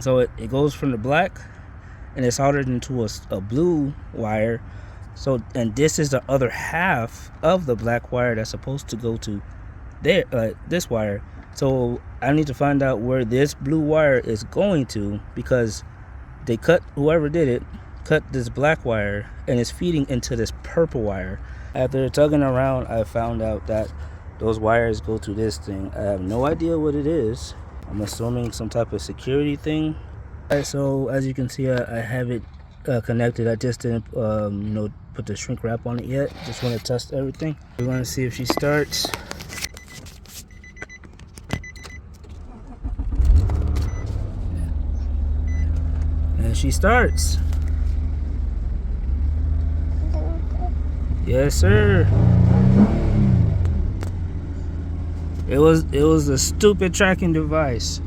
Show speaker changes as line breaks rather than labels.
So it goes from the black and it's soldered into a blue wire. So, and this is the other half of the black wire that's supposed to go to there, this wire. So I need to find out where this blue wire is going to, because they whoever did it cut this black wire and it's feeding into this purple wire. After tugging around, I found out that those wires go to this thing. I have no idea what it is. I'm assuming some type of security thing. Alright, so as you can see, I have it connected. I just didn't put the shrink wrap on it yet. Just want to test everything. We want to see if she starts. And she starts. Yes, sir. It was a stupid tracking device.